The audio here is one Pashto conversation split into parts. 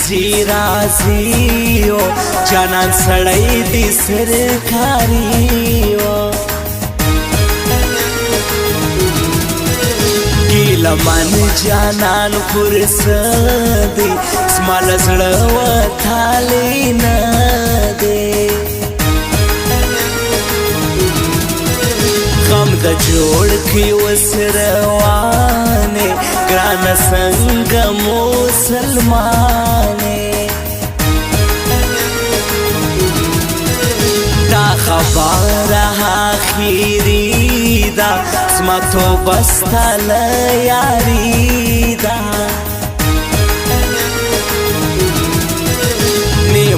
زی رازی و جانان سړی دی سرکاری و گیل من جانان پرسدی سمال زړه وتالی نه دی غم د جوړ کی وسروانه ګران څنګه مسلمانه دا خبره اخیری دا زما توبه ستا له یاري دا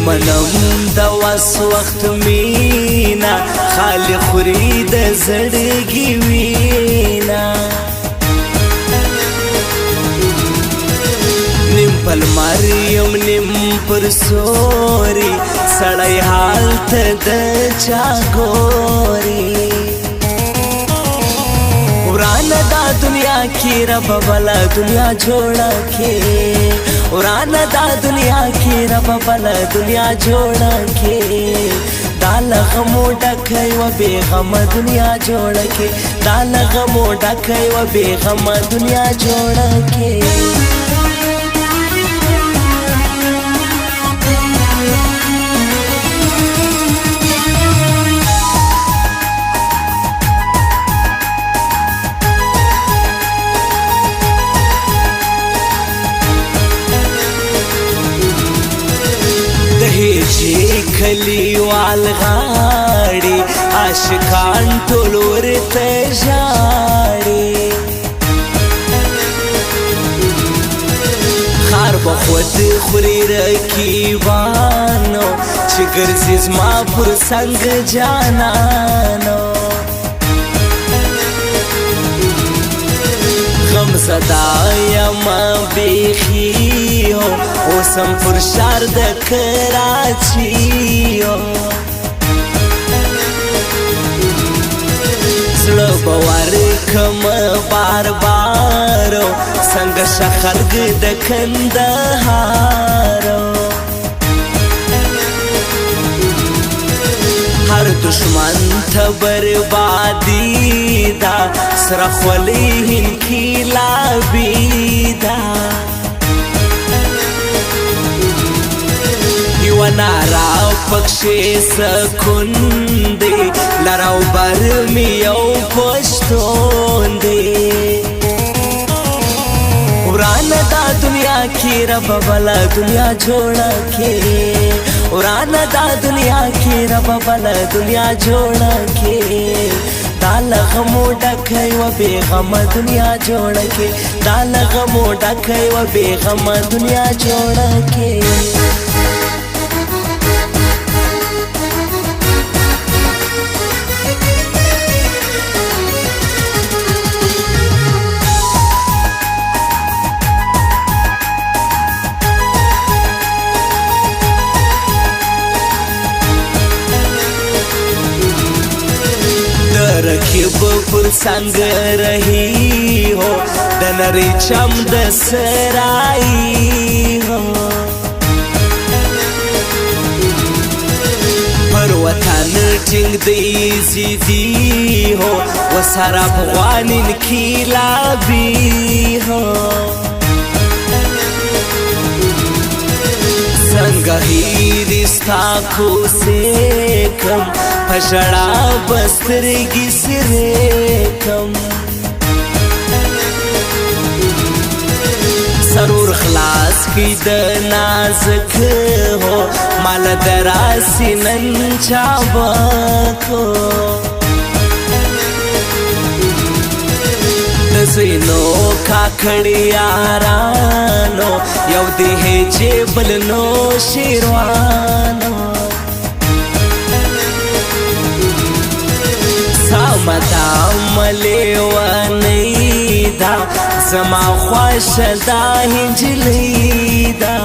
منم د وس وخت مینا خالی خوري د زړګي وینا نیم پل مریم نیم پر سوري سړی حالت د چا ګوري وران دا دنیا کی رب بلا دنیا جوړه کې وران دا دنیا کی رب بلا دنیا جوړه کې دال غمو ډکای و بے غم دنیا جوړه کې دال غمو ډکای و بے غم دنیا جوړه کې کلیوال غاړي عاشقان ټول ورته ژاړي خار به خود خوري رقیبانو چې ګرځي زما پر څنګ جانانو غم زدا یم بیخی ہو اوسم پر شار د کراچی ہو زړه باور کم بار بار څنګه شخرګ د کندهار هر دشمن ته بربادی دا سره خولي انقلابي دا یو نارا پکښې سکون دی لراو بر مې یو پښتون دی وران دا دنیا کی رب بلا دنیا جوړه کې وران دا دنیا کی رب بلا دنیا جوړه کې دال غمو ډکای و بے غم دنیا جوړه کې دال غمو ډکای و بے غم دنیا جوړه کې رکیب پر څنګ رہی ہو د نری چم د سرائی ہو پر وطن ټینګ دی زیدی ہو و سارا افغان انقلابی ہو څنګه هیری ستا کوڅې کم پژړا بسترګي سره کم سرور خلاص کی د نازک هو مال دراسی نن چابکو زینو کاکړی یارانو یو دی جبل نو شیروانو سامدا ملیوانی دا زما خوش دا هنجلی دا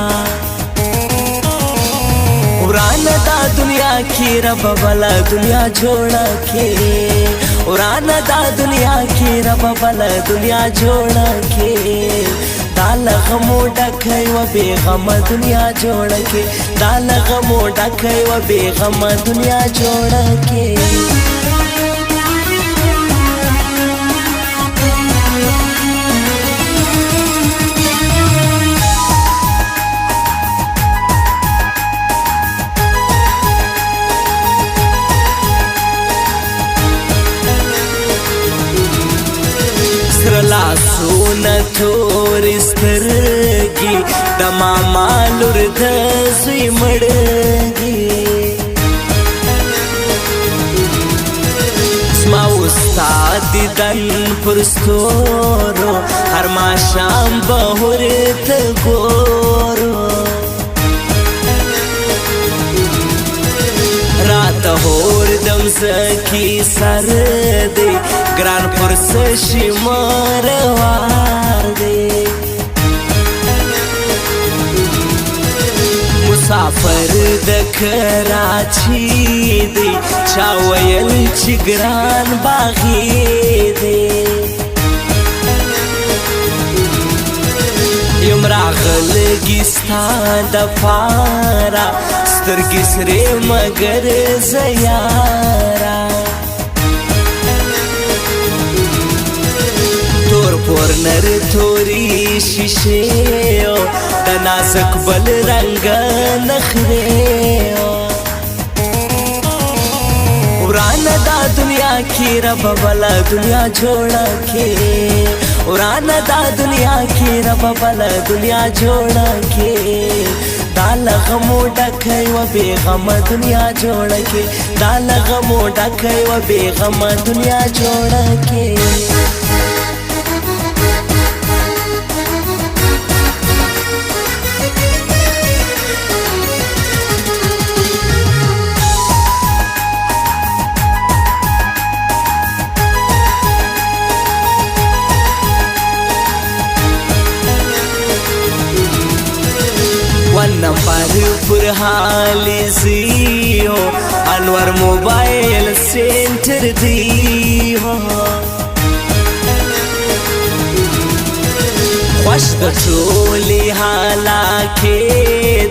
وران دا دنیا کی رب بلا دنیا جوڑا کے وران دا دنیا کی رب بلا دنیا جوڑا کے दाल गमो डखै व बेगम दुनिया जोड़ के दाल गमो डखै व बेगम दुनिया जोड़ के लासोन थोर स्तरगी दमा मालुर धसुई मड़गी स्मा उस्ताद दन पुरस्तोरो हर मा शाम बहुरत गोरो रात होर दम सखी सर दे ग्रान पुरस शिमर वार दे मुसाफर दखराची दे चावयल चिग्रान बागी दे यमरागल गिस्ता दफारा स्तरगिसरे मगर जयारा तोर पोरनर थोरी शिशेओ दनाजक बल रंग नखरेओ उरान दा दुनिया की रब बला दुनिया छोड़ के उरान दा दुनिया की रब बला दुनिया छोड़ के दाल गमो डखै व बेगम दुनिया जोड़ के दाल गमो डखै व बेगम दुनिया जोड़ के नंबर पुरहाल जियो अनवर मोबाइल सेंटर दी हो खुश दचोली हाला के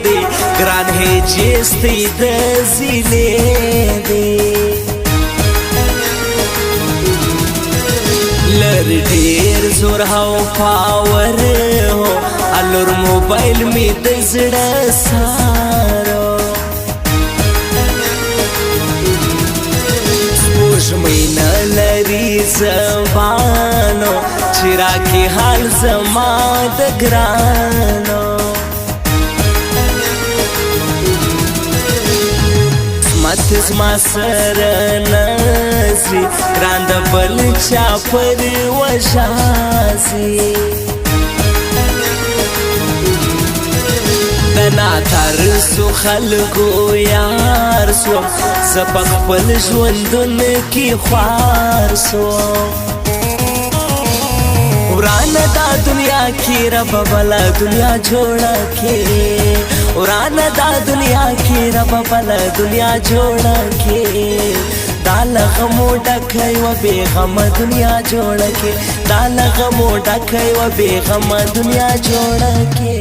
दे ग्रान है जिस्ती दजिले दे लर ढेर जोर हाउ पावर हो अलुर मोबाइल में दजड़ा सारो स्पोश महीना लरी जबानो चिरा के हाल जमा दगरानो मत मासर नसी ग्रांद बल चापर वशासी दना थर सो खलगो यार सो सबक पल ژوندون की ख्वार सो उरान दा दुनिया की रब बला दुनिया छोड़ के उरान दा दुनिया की रब बला दुनिया छोड़ के दाल गमो डखै व बेगम दुनिया जोड़ के दाल गमो डखै व बेगम दुनिया जोड़ के